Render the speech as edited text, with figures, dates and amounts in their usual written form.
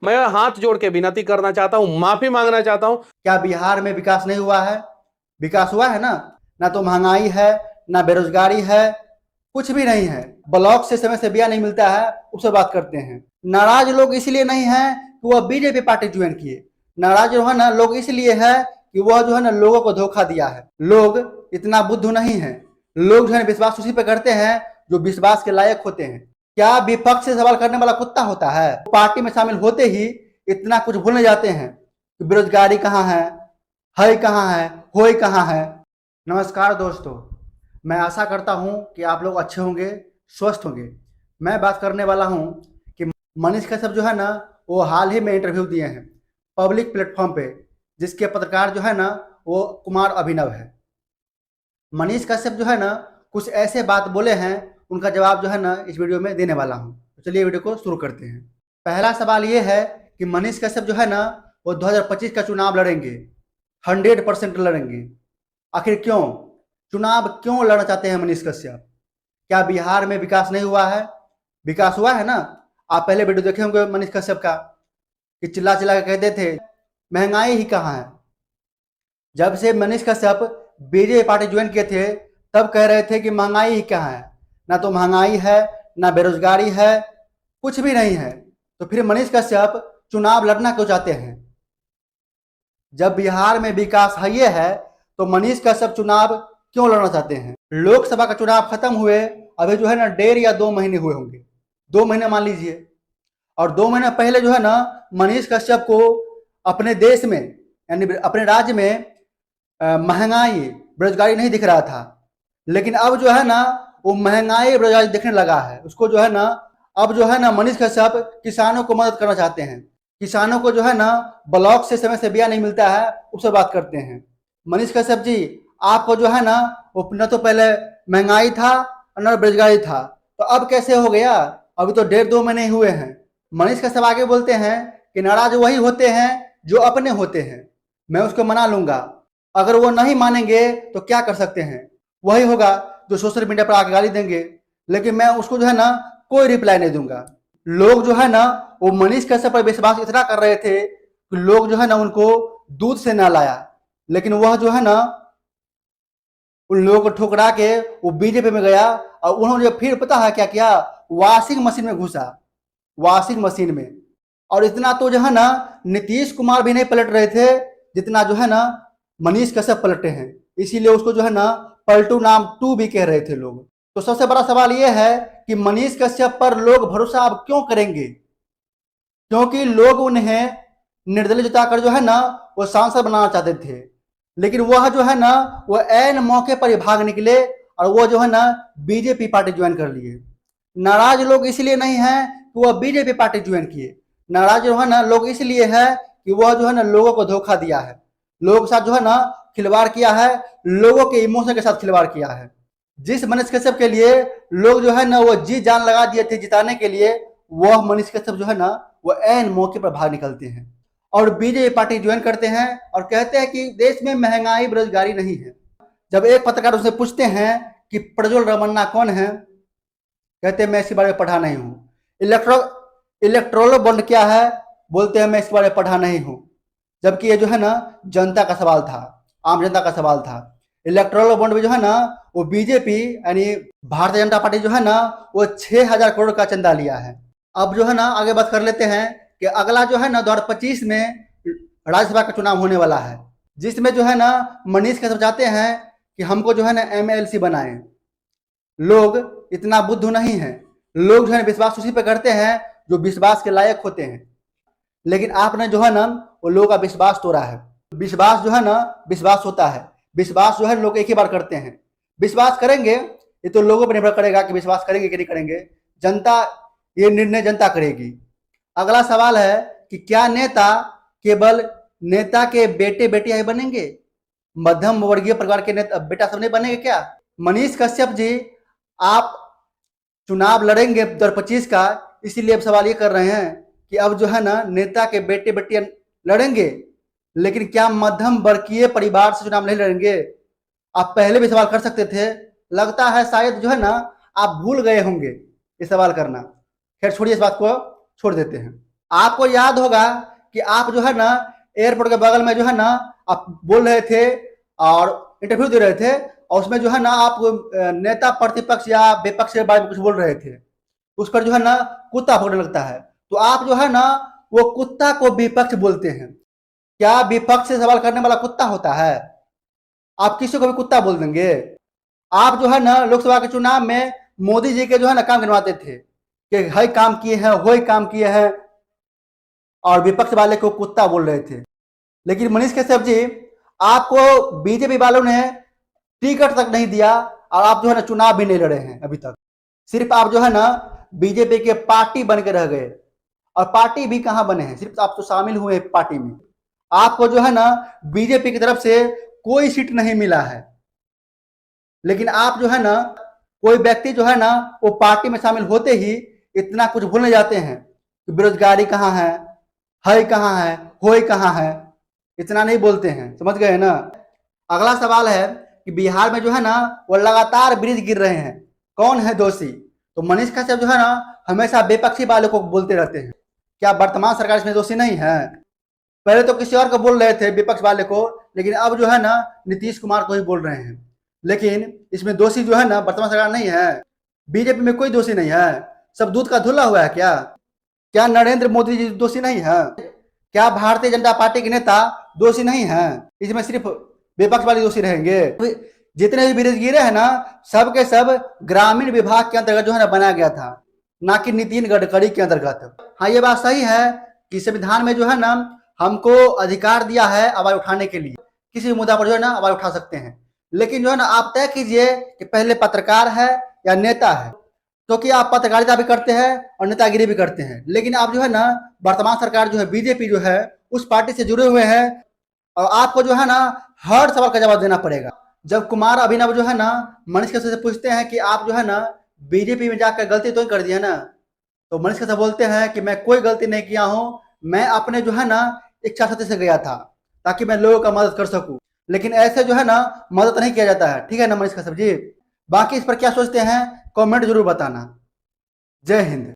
मैं हाथ जोड़ के विनती करना चाहता हूं, माफी मांगना चाहता हूं। क्या बिहार में विकास नहीं हुआ है? विकास हुआ है ना। ना तो महंगाई है, ना बेरोजगारी है, कुछ भी नहीं है। ब्लॉक से समय से ब्याह नहीं मिलता है, उससे बात करते हैं। नाराज लोग इसलिए नहीं है कि वह बीजेपी पार्टी ज्वाइन किए। नाराज जो है ना लोग इसलिए है कि वह जो है ना लोगों को धोखा दिया है। लोग इतना बुद्धू नहीं है। लोग जो है विश्वास उसी पे करते हैं जो विश्वास के लायक होते हैं। क्या विपक्ष से सवाल करने वाला कुत्ता होता है? पार्टी में शामिल होते ही इतना कुछ भूलने जाते हैं कि बेरोजगारी कहाँ है कहाँ है, होए कहाँ है। नमस्कार दोस्तों, मैं आशा करता हूं कि आप लोग अच्छे होंगे, स्वस्थ होंगे। मैं बात करने वाला हूं कि मनीष कश्यप जो है ना वो हाल ही में इंटरव्यू दिए हैं पब्लिक प्लेटफॉर्म पे, जिसके पत्रकार जो है ना वो कुमार अभिनव है। मनीष कश्यप जो है ना कुछ ऐसे बात बोले हैं, उनका जवाब जो है ना इस वीडियो में देने वाला हूँ। तो चलिए वीडियो को शुरू करते हैं। पहला सवाल ये है कि मनीष कश्यप जो है ना वो 2025 का चुनाव लड़ेंगे, 100% लड़ेंगे। आखिर क्यों चुनाव क्यों लड़ना चाहते हैं मनीष कश्यप? क्या बिहार में विकास नहीं हुआ है? विकास हुआ है ना। आप पहले वीडियो देखे होंगे मनीष कश्यप का कि चिल्ला चिल्ला के कहते थे महंगाई ही कहाँ है। जब से Manish Kashyap BJP party join किए थे तब कह रहे थे कि महंगाई ही कहाँ है। ना तो महंगाई है, ना बेरोजगारी है, कुछ भी नहीं है। तो फिर मनीष कश्यप चुनाव लड़ना क्यों चाहते हैं? जब बिहार में विकास है तो मनीष कश्यप चुनाव क्यों लड़ना चाहते हैं? लोकसभा का चुनाव खत्म हुए अभी जो है ना 1.5 या 2 महीने हुए होंगे, 2 महीने मान लीजिए। और 2 महीने पहले जो है ना मनीष कश्यप को अपने देश में यानी अपने राज्य में महंगाई बेरोजगारी नहीं दिख रहा था। लेकिन अब जो है ना वो महंगाई बेरोजगारी दिखने लगा है उसको। जो है ना अब जो है ना मनीष कश्यप किसानों को मदद करना चाहते हैं। किसानों को जो है ना ब्लॉक से समय से ब्याह नहीं मिलता है, उससे बात करते हैं। मनीष कश्यप जी, आपको जो है ना वो न तो पहले महंगाई था और न बेरोजगारी था, तो अब कैसे हो गया? अभी तो 1.5-2 महीने हुए हैं। मनीष कश्यप आगे बोलते हैं कि नाराज वही होते हैं जो अपने होते हैं, मैं उसको मना लूंगा। अगर वो नहीं मानेंगे तो क्या कर सकते हैं? वही होगा जो सोशल मीडिया पर आके गाली देंगे, लेकिन मैं उसको जो है ना कोई रिप्लाई नहीं दूंगा। लोग जो है ना वो मनीष कश्यप पर विश्वास इतना कर रहे थे कि लोग जो है ना उनको दूध से ना लाया, लेकिन वह जो है ना उन लोगों को ठुकरा के वो बीजेपी में गया। और उन्होंने फिर पता है क्या किया? वॉशिंग मशीन में घुसा, वॉशिंग मशीन में। और इतना तो जो है ना नीतीश कुमार भी नहीं पलट रहे थे जितना जो है ना मनीष कश्यप पलटे हैं। इसीलिए उसको जो है ना पलटू नाम 2 भी कह रहे थे लोग। तो सबसे बड़ा सवाल यह है कि मनीष कश्यप पर लोग भरोसा अब क्यों करेंगे? क्योंकि लोग उन्हें निर्दलीय जिताकर जो है ना वो सांसद बनाना चाहते थे, लेकिन वह जो है ना वो ऐन मौके पर ही भाग निकले और वो जो है ना बीजेपी पार्टी ज्वाइन कर लिए। नाराज लोग इसलिए नहीं है कि वह बीजेपी पार्टी ज्वाइन किए। नाराज जो है ना लोग इसलिए है कि वह जो है ना लोगों को धोखा दिया है, लोगों के साथ जो है ना खिलवाड़ किया है, लोगों के इमोशन के साथ खिलवाड़ किया है। जिस मनीष कश्यप के लिए लोग जो है ना वो जी जान लगा दिए थे जिताने के लिए, वह मनीष कश्यप जो है ना वो ऐन मौके पर भाग निकलते हैं और बीजेपी पार्टी ज्वाइन करते हैं और कहते हैं कि देश में महंगाई बेरोजगारी नहीं है। जब एक पत्रकार उनसे पूछते हैं कि प्रज्वल रमन्ना कौन है, कहते हैं मैं इसके बारे में पढ़ा नहीं हूँ। इलेक्ट्रोल बॉन्ड क्या है, बोलते हैं मैं इसके बारे में पढ़ा नहीं हूँ। जबकि ये जो है ना जनता का सवाल था, आम जनता का सवाल था। इलेक्ट्रोल बॉन्ड में जो है ना वो बीजेपी यानी भारतीय जनता पार्टी जो है ना वो 6,000 करोड़ का चंदा लिया है। अब जो है ना आगे बात कर लेते हैं कि अगला जो है ना 2025 में राज्यसभा का चुनाव होने वाला है, जिसमें जो है ना मनीष कश्यप चाहते हैं कि हमको जो है ना MLC बनाएं। लोग इतना बुद्धू नहीं है। लोग जो है विश्वास उसी पे करते हैं जो विश्वास के लायक होते हैं। लेकिन आपने जो है ना वो लोगों का विश्वास तोड़ा है। विश्वास जो है ना विश्वास होता है, विश्वास जो है लोग एक ही बार करते हैं। विश्वास करेंगे ये तो लोगों पर निर्भर करेगा कि विश्वास करेंगे कि नहीं करेंगे। जनता, ये निर्णय जनता करेगी। अगला सवाल है कि क्या नेता केवल नेता के बेटे बेटियां ही बनेंगे? मध्यम वर्गीय परिवार के नेता बेटा सब नहीं बनेंगे क्या? मनीष कश्यप जी, आप चुनाव लड़ेंगे 2025 का, इसीलिए अब सवाल ये कर रहे हैं कि अब जो है ना नेता के बेटे बेटियां लड़ेंगे, लेकिन क्या मध्यम वर्गीय परिवार से चुनाव नहीं लड़ेंगे? आप पहले भी सवाल कर सकते थे। लगता है शायद जो है ना आप भूल गए होंगे ये सवाल करना। खैर छोड़िए, इस बात को छोड़ देते हैं। आपको याद होगा कि आप जो है ना एयरपोर्ट के बगल में जो है ना आप बोल रहे थे और इंटरव्यू दे रहे थे, और उसमें जो है ना आप नेता प्रतिपक्ष या विपक्ष के बारे में कुछ बोल रहे थे, उस पर जो है ना कुत्ता भौंकने लगता है। तो आप जो है ना वो कुत्ता को विपक्ष बोलते हैं। क्या विपक्ष से सवाल करने वाला कुत्ता होता है? आप किसी को भी कुत्ता बोल देंगे? आप जो है ना लोकसभा के चुनाव में मोदी जी के जो है ना काम गिनवाते थे कि हई काम किए हैं, वही काम किए हैं, और विपक्ष वाले को कुत्ता बोल रहे थे। लेकिन मनीष कश्यप जी, आपको बीजेपी वालों ने टिकट तक नहीं दिया और आप जो है ना चुनाव भी नहीं लड़े हैं अभी तक। सिर्फ आप जो है ना बीजेपी के पार्टी बन के रह गए, और पार्टी भी कहां बने हैं, सिर्फ आप तो शामिल हुए पार्टी में। आपको जो है ना बीजेपी की तरफ से कोई सीट नहीं मिला है, लेकिन आप जो है ना कोई व्यक्ति जो है ना वो पार्टी में शामिल होते ही इतना कुछ भूलने जाते हैं कि बेरोजगारी कहाँ है कहाँ है, होई कहाँ है, इतना नहीं बोलते हैं। समझ गए ना? अगला सवाल है कि बिहार में जो है ना वो लगातार ब्रिज गिर रहे हैं, कौन है दोषी? तो मनीष कश्यप जो है ना हमेशा विपक्षी वालों को बोलते रहते हैं। क्या वर्तमान सरकार इसमें दोषी नहीं है? पहले तो किसी और को बोल रहे थे, विपक्ष वाले को, लेकिन अब जो है ना नीतीश कुमार को ही बोल रहे हैं। लेकिन इसमें दोषी जो है ना वर्तमान सरकार नहीं है, बीजेपी में कोई दोषी नहीं है। सब दूध का धुला हुआ है क्या? क्या नरेंद्र मोदी जी दोषी नहीं है? क्या भारतीय जनता पार्टी के नेता दोषी नहीं है? इसमें सिर्फ विपक्ष वाले दोषी रहेंगे? जितने भी ब्रिज गिरे हैं ना, सब के सब ग्रामीण विभाग के अंतर्गत जो है ना बनाया गया था, ना कि नितिन गडकरी के अंतर्गत। हाँ, ये बात सही है कि संविधान में जो है ना हमको अधिकार दिया है आवाज उठाने के लिए, किसी भी मुद्दा पर जो है ना आवाज उठा सकते हैं। लेकिन जो है ना आप तय कीजिए कि पहले पत्रकार है या नेता है, क्योंकि आप पत्रकारिता भी करते हैं और नेतागिरी भी करते हैं। लेकिन आप जो है ना वर्तमान सरकार जो है बीजेपी जो है उस पार्टी से जुड़े हुए हैं, और आपको जो है ना हर सवाल का जवाब देना पड़ेगा। जब कुमार अभिनव जो है ना मनीष कश्यप से पूछते हैं कि आप जो है ना बीजेपी में जाकर गलती तो नहीं कर दिया ना, तो मनीष कश्यप बोलते हैं कि मैं कोई गलती नहीं किया हूं, मैं अपने जो है ना इच्छा शक्ति से गया था ताकि मैं लोगों का मदद कर सकूं। लेकिन ऐसे जो है ना मदद नहीं किया जाता है। ठीक है ना मनीष कश्यप जी? बाकी इस पर क्या सोचते हैं कमेंट जरूर बताना। जय हिंद।